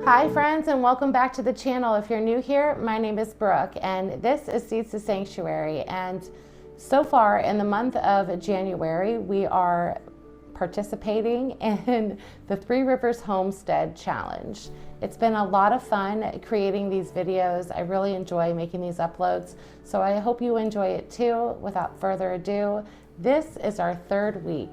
Hi friends, and welcome back to the channel. If you're new here, my name is Brooke and this is Seeds to Sanctuary. And so far in the month of January, we are participating in the Three Rivers Homestead Challenge. It's been a lot of fun creating these videos. I really enjoy making these uploads, so I hope you enjoy it too. Without further ado, this is our third week.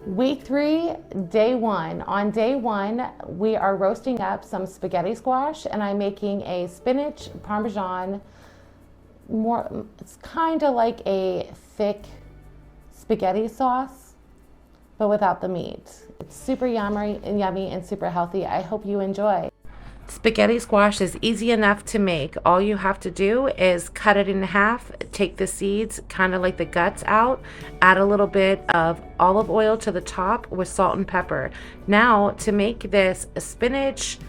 Week 3, day 1. On day 1, we are roasting up some spaghetti squash, and I'm making a spinach parmesan. It's kind of like a thick spaghetti sauce, but without the meat. It's super yummy and super healthy. I hope you enjoy. Spaghetti squash is easy enough to make. All you have to do is cut it in half, take the seeds, kind of like the guts out, add a little bit of olive oil to the top with salt and pepper. Now, to make this spinach,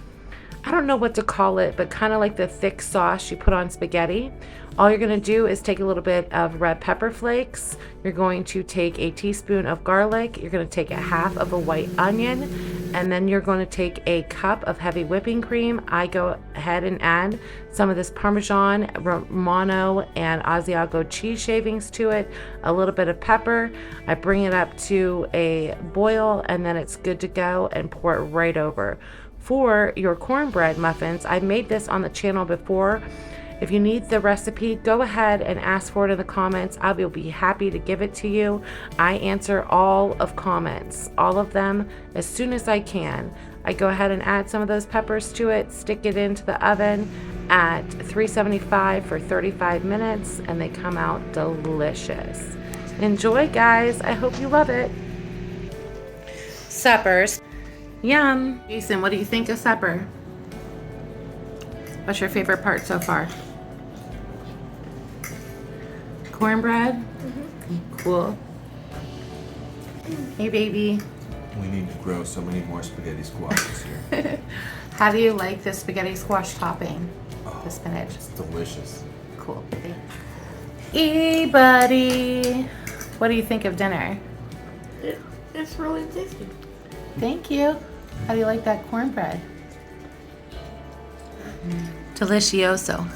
I don't know what to call it, but kind of like the thick sauce you put on spaghetti. All you're going to do is take a little bit of red pepper flakes. You're going to take a teaspoon of garlic. You're going to take a half of a white onion, and then you're going to take a cup of heavy whipping cream. I go ahead and add some of this Parmesan, Romano, and Asiago cheese shavings to it, a little bit of pepper. I bring it up to a boil, and then it's good to go, and pour it right over. For your cornbread muffins, I made this on the channel before. If you need the recipe, go ahead and ask for it in the comments. I will be happy to give it to you. I answer all of comments, all of them, as soon as I can. I go ahead and add some of those peppers to it, stick it into the oven at 375 for 35 minutes, and they come out delicious. Enjoy, guys. I hope you love it. Suppers. Yum. Jason, what do you think of supper? What's your favorite part so far? Cornbread? Mm-hmm. Cool. Hey, baby. We need to grow so many more spaghetti squashes here. How do you like the spaghetti squash topping? The spinach? It's delicious. Cool. Hey, buddy. What do you think of dinner? It's really tasty. Thank you. How do you like that cornbread? Delicioso.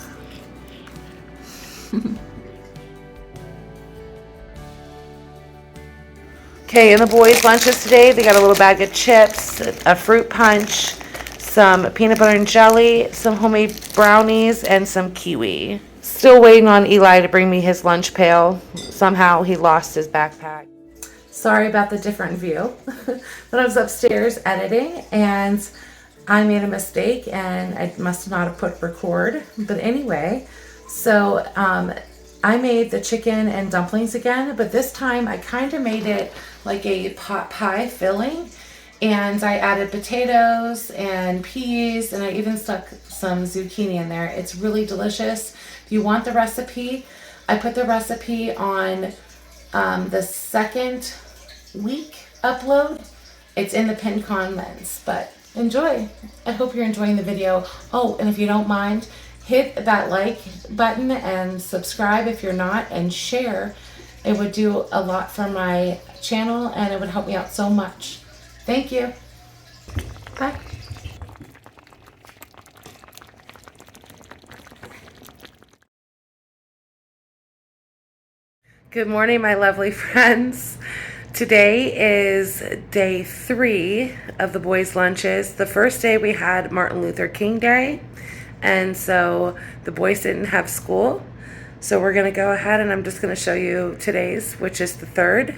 Okay, in the boys' lunches today, they got a little bag of chips, a fruit punch, some peanut butter and jelly, some homemade brownies, and some kiwi. Still waiting on Eli to bring me his lunch pail. Somehow he lost his backpack. Sorry about the different view. But I was upstairs editing and I made a mistake and I must not have put record. But anyway, so I made the chicken and dumplings again, but this time I kind of made it like a pot pie filling. And I added potatoes and peas, and I even stuck some zucchini in there. It's really delicious. If you want the recipe, I put the recipe on the second week upload. It's in the pinned comments, but enjoy. I hope you're enjoying the video. Oh, and if you don't mind, hit that like button and subscribe if you're not, and share. It would do a lot for my channel and it would help me out so much. Thank you. Bye. Good morning, my lovely friends. Today is day 3 of the boys' lunches. The first day we had Martin Luther King Day, and so the boys didn't have school. So we're going to go ahead and I'm just going to show you today's, which is the 3rd.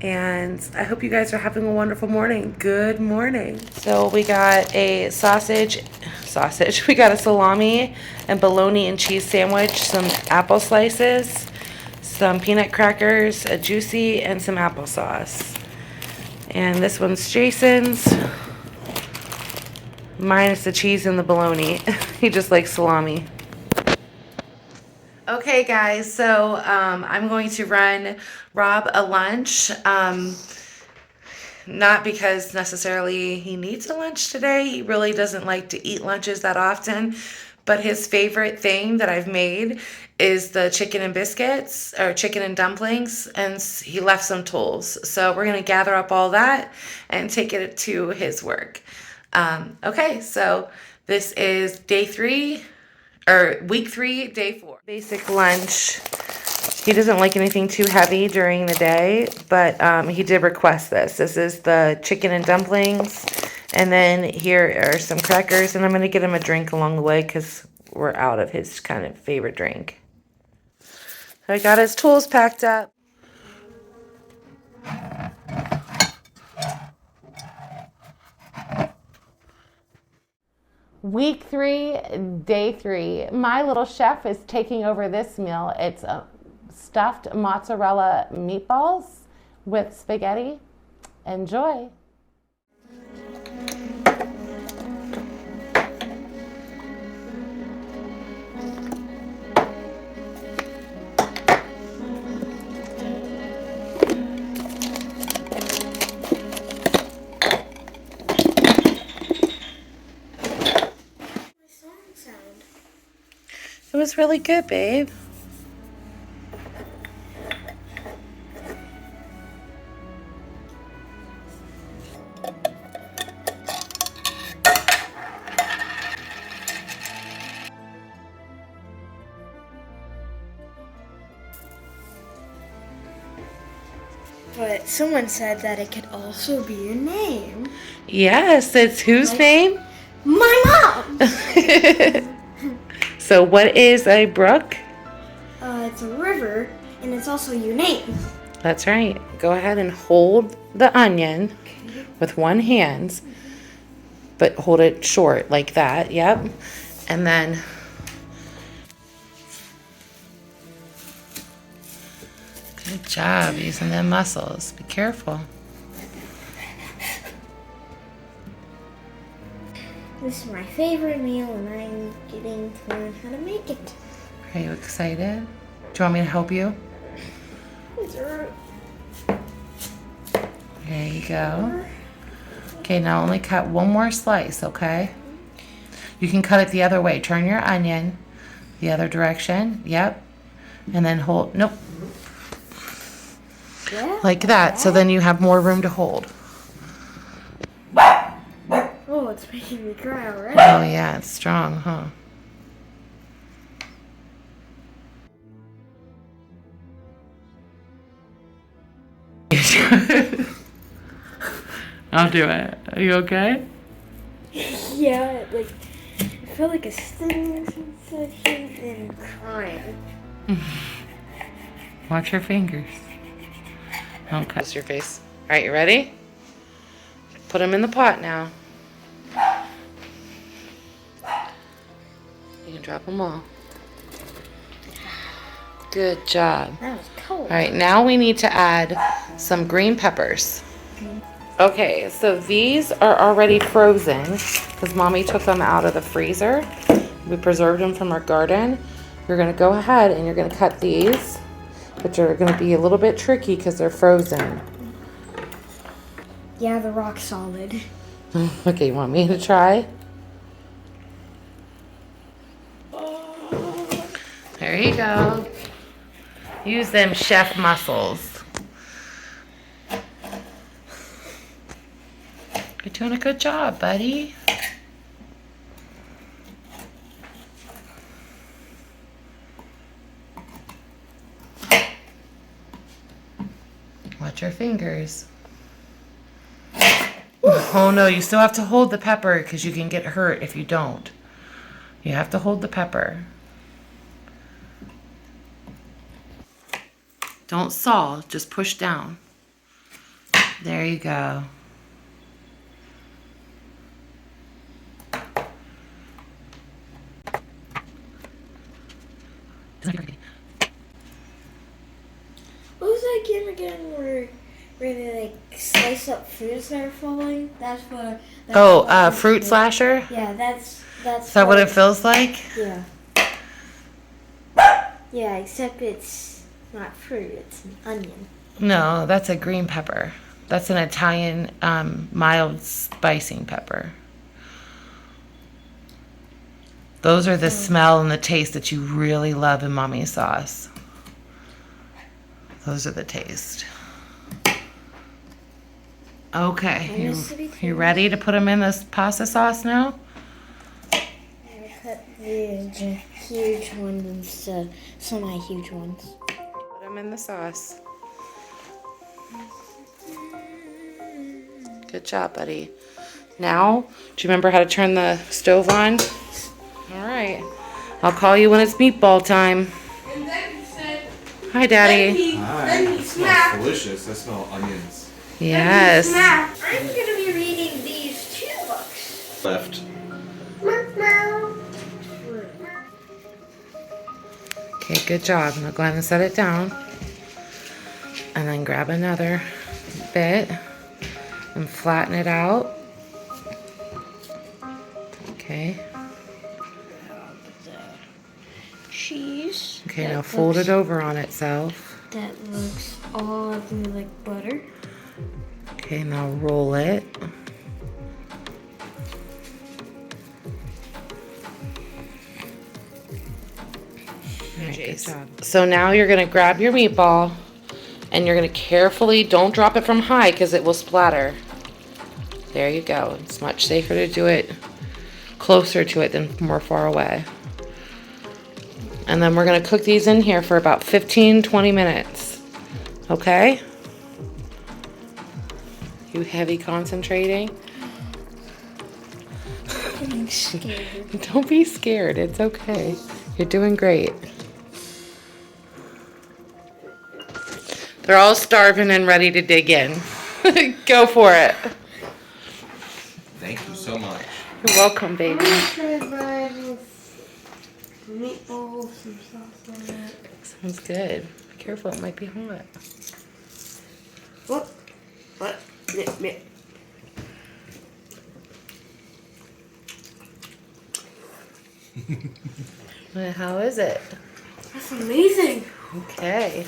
And I hope you guys are having a wonderful morning. Good morning. So we got a sausage. We got a salami and bologna and cheese sandwich, some apple slices, some peanut crackers, a juicy, and some applesauce. And this one's Jason's, minus the cheese and the bologna. He just likes salami. Okay, guys, so I'm going to run Rob a lunch. Not because necessarily he needs a lunch today. He really doesn't like to eat lunches that often. But his favorite thing that I've made is the chicken and biscuits, or chicken and dumplings, and he left some tools. So we're going to gather up all that and take it to his work. Okay, so this is day 3, or week 3, day 4. Basic lunch. He doesn't like anything too heavy during the day, but he did request this. This is the chicken and dumplings. And then here are some crackers, and I'm going to get him a drink along the way because we're out of his kind of favorite drink. I got his tools packed up. Week 3, day 3. My little chef is taking over this meal. It's stuffed mozzarella meatballs with spaghetti. Enjoy. It was really good, babe. But someone said that it could also be a name. Yes, it's whose name? My mom! So what is a brook? It's a river, and it's also your name. That's right. Go ahead and hold the onion with one hand, but hold it short like that. Yep. And then good job using them muscles. Be careful. This is my favorite meal, and I'm getting to learn how to make it. Are you excited? Do you want me to help you? There you go. Okay, now only cut one more slice, okay? You can cut it the other way. Turn your onion the other direction. Yep. And then hold, nope. Yeah? Like that. So then you have more room to hold. Oh, it's making me cry already. Oh yeah, it's strong, huh? I'll do it. Are you okay? Yeah, like, I feel like a stinging sensation and crying. Watch your fingers. Okay. That's your face. All right, you ready? Put them in the pot now. You can drop them all. Good job. That was cold. All right, now we need to add some green peppers. Okay, so these are already frozen because Mommy took them out of the freezer. We preserved them from our garden. You're gonna go ahead and you're gonna cut these, which are gonna be a little bit tricky because they're frozen. Yeah, the rock solid. Okay, you want me to try? There you go. Use them chef muscles. You're doing a good job, buddy. Watch your fingers. Oh no, you still have to hold the pepper because you can get hurt if you don't. You have to hold the pepper. Don't saw, just push down. There you go. What was that game again where they like slice up fruits that are falling? That's what. Fruit slasher? Yeah, that's. Is that what it feels like? Yeah. Yeah, except it's not fruit; it's an onion. No, that's a green pepper. That's an Italian mild spicing pepper. Those are the smell and the taste that you really love in Mommy's sauce. Those are the taste. Okay, Mine has to be you ready to put them in this pasta sauce now? I cut the huge ones instead, semi-huge ones. Put them in the sauce. Good job, buddy. Now, do you remember how to turn the stove on? All right. I'll call you when it's meatball time. And then he said, Hi, Daddy. then he That snapped. smells delicious. I smell onions. Yes. Snapped. I'm gonna be reading these 2 books. Left. Okay, good job. Now go ahead and set it down. And then grab another bit and flatten it out. Okay. Cheese. Okay, that now fold looks- it over on itself. That looks all ugly like butter. Okay, now roll it. Alright, good job. So now you're gonna grab your meatball and you're gonna carefully, don't drop it from high because it will splatter. There you go. It's much safer to do it closer to it than more far away. And then we're gonna cook these in here for about 15-20 minutes. Okay? You heavy concentrating? I'm scared. Don't be scared. It's okay. You're doing great. They're all starving and ready to dig in. Go for it. Thank you so much. You're welcome, baby. Try bread with meatballs and sauce on it. Sounds good. Be careful, it might be hot. What? What? Nip, nip. Well, how is it? That's amazing. Okay.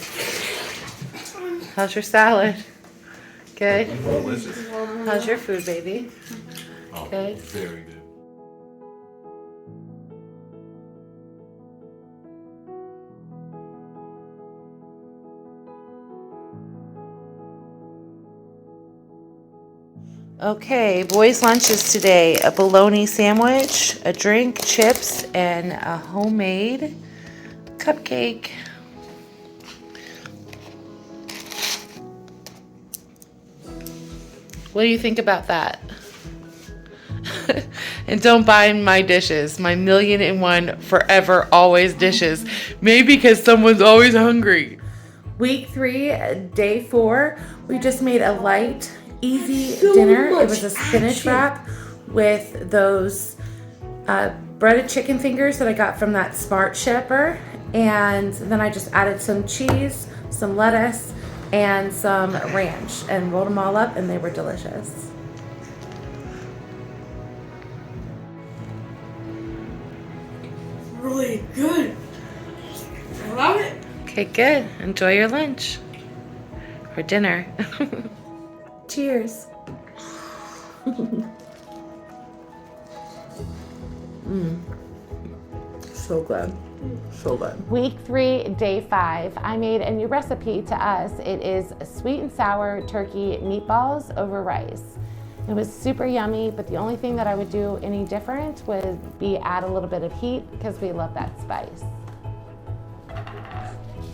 How's your salad? Good. Delicious. How's your food, baby? Oh, Good. very good. Okay, boys' lunches today. A bologna sandwich, a drink, chips, and a homemade cupcake. What do you think about that? And don't buy my dishes, my 1,000,001 forever always dishes. Maybe because someone's always hungry. Week 3, day 4, we just made a light, easy dinner. It was a spinach wrap with those breaded chicken fingers that I got from that Smart Shipper. And then I just added some cheese, some lettuce, and some ranch and rolled them all up, and they were delicious. Really good. I love it. Okay, good. Enjoy your lunch or dinner. Cheers. So good. So good. Week 3, day 5, I made a new recipe to us. It is sweet and sour turkey meatballs over rice. It was super yummy, but the only thing that I would do any different would be add a little bit of heat because we love that spice.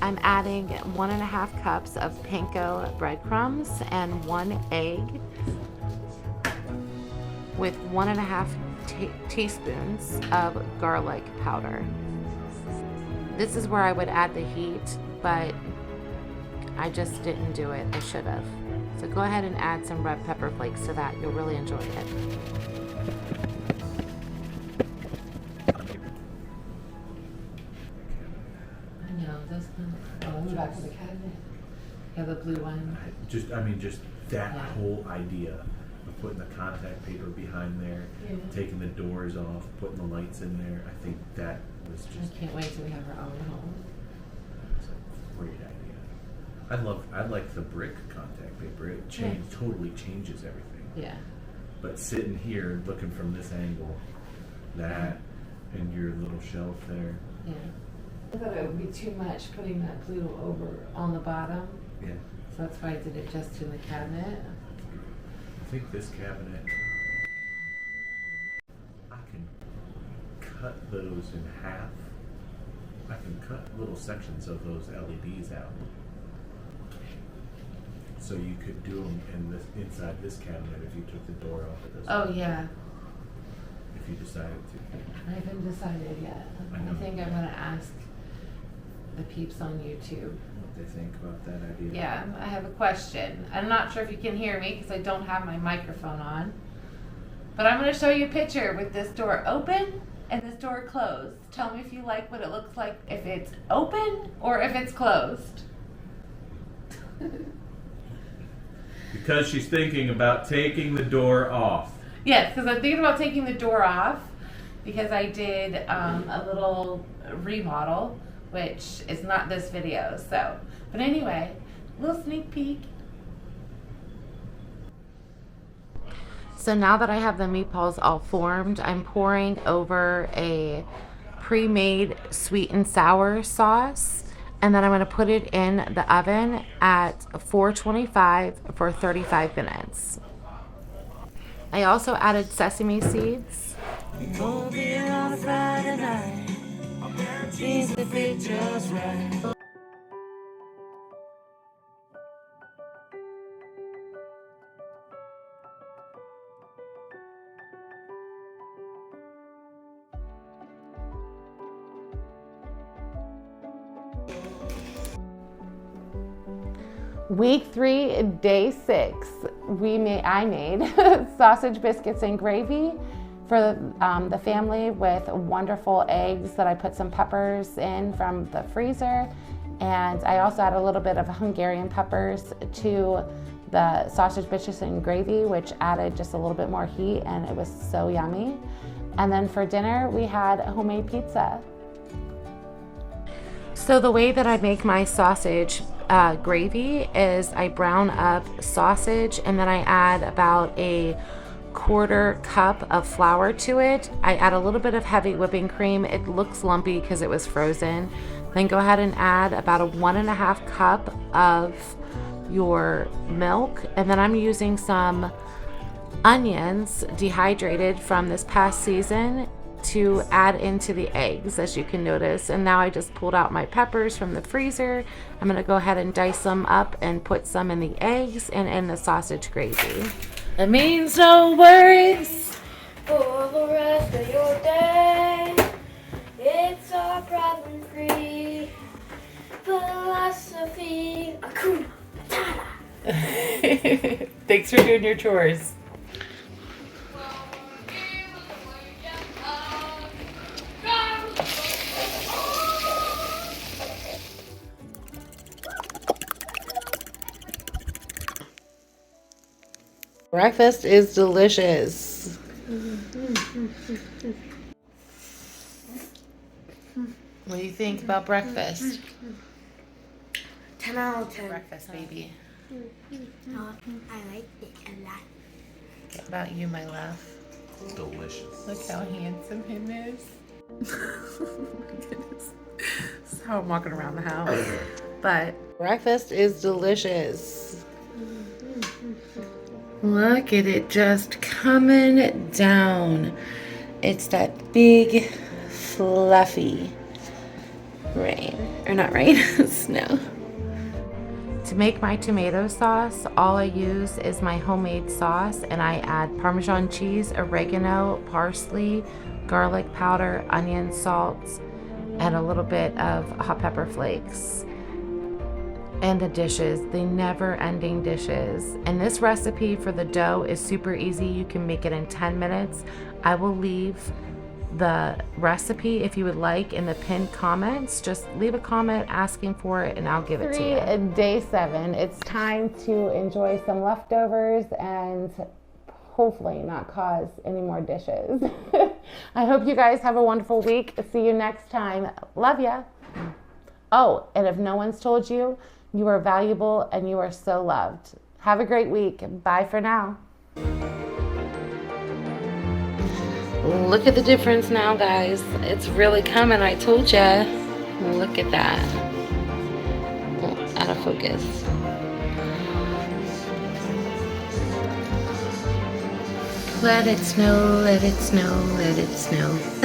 I'm adding 1.5 cups of panko breadcrumbs and 1 egg with 1.5 teaspoons of garlic powder. This is where I would add the heat, but I just didn't do it. I should have. So go ahead and add some red pepper flakes to that. You'll really enjoy it. I know, this one. Oh, let me back to the cabinet. Yeah, the blue one. Just that whole idea of putting the contact paper behind there, taking the doors off, putting the lights in there. I think that was just I can't wait till we have our own home. it's a great idea. I like the brick contact paper. It totally changes everything. Yeah. But sitting here looking from this angle, that and your little shelf there. Yeah. I thought it would be too much putting that blue over on the bottom, Yeah. so that's why I did it just in the cabinet. think this cabinet, I can cut those in half. I can cut little sections of those LEDs out. So you could do them inside this cabinet if you took the door off of this. Oh, one, yeah. If you decided to. I haven't decided yet. I know. I think I'm going to ask the peeps on YouTube. What they think about that idea. Yeah, I have a question. I'm not sure if you can hear me because I don't have my microphone on. But I'm going to show you a picture with this door open and this door closed. Tell me if you like what it looks like if it's open or if it's closed. Because she's thinking about taking the door off. Yes, because I'm thinking about taking the door off because I did a little remodel, which is not this video. So, but anyway, little sneak peek. So now that I have the meatballs all formed, I'm pouring over a pre-made sweet and sour sauce. And then I'm going to put it in the oven at 425 for 35 minutes. I also added sesame seeds. Week 3, day 6, I made sausage biscuits and gravy for the family with wonderful eggs that I put some peppers in from the freezer. And I also add a little bit of Hungarian peppers to the sausage biscuits and gravy, which added just a little bit more heat, and it was so yummy. And then for dinner, we had homemade pizza. So the way that I make my sausage gravy is I brown up sausage and then I add about a 1/4 cup of flour to it. I add a little bit of heavy whipping cream. It looks lumpy because it was frozen. Then go ahead and add about a 1.5 cup of your milk. And then I'm using some onions dehydrated from this past season to add into the eggs, as you can notice. And now I just pulled out my peppers from the freezer. I'm gonna go ahead and dice them up and put some in the eggs and in the sausage gravy. It means no worries For the rest of your day, it's all problem free. Philosophy, Akuna Matata. Thanks for doing your chores. Breakfast is delicious. What do you think about breakfast? 10 out of 10. Breakfast, baby. I like it a lot. What about you, my love? Delicious. Look how handsome him is. Oh my goodness. This is how I'm walking around the house. But breakfast is delicious. Look at it just coming down. It's that big, fluffy rain. Or not rain, snow. To make my tomato sauce, all I use is my homemade sauce, and I add Parmesan cheese, oregano, parsley, garlic powder, onion, salt, and a little bit of hot pepper flakes. And the dishes, the never-ending dishes. And this recipe for the dough is super easy. You can make it in 10 minutes. I will leave the recipe if you would like in the pinned comments. Just leave a comment asking for it and I'll give it to you. Day 7, it's time to enjoy some leftovers and hopefully not cause any more dishes. I hope you guys have a wonderful week. See you next time. Love ya. Oh, and if no one's told you, you are valuable and you are so loved. Have a great week. Bye for now. Look at the difference now, guys. It's really coming, I told ya. Look at that. Oh, out of focus. Let it snow, let it snow, let it snow.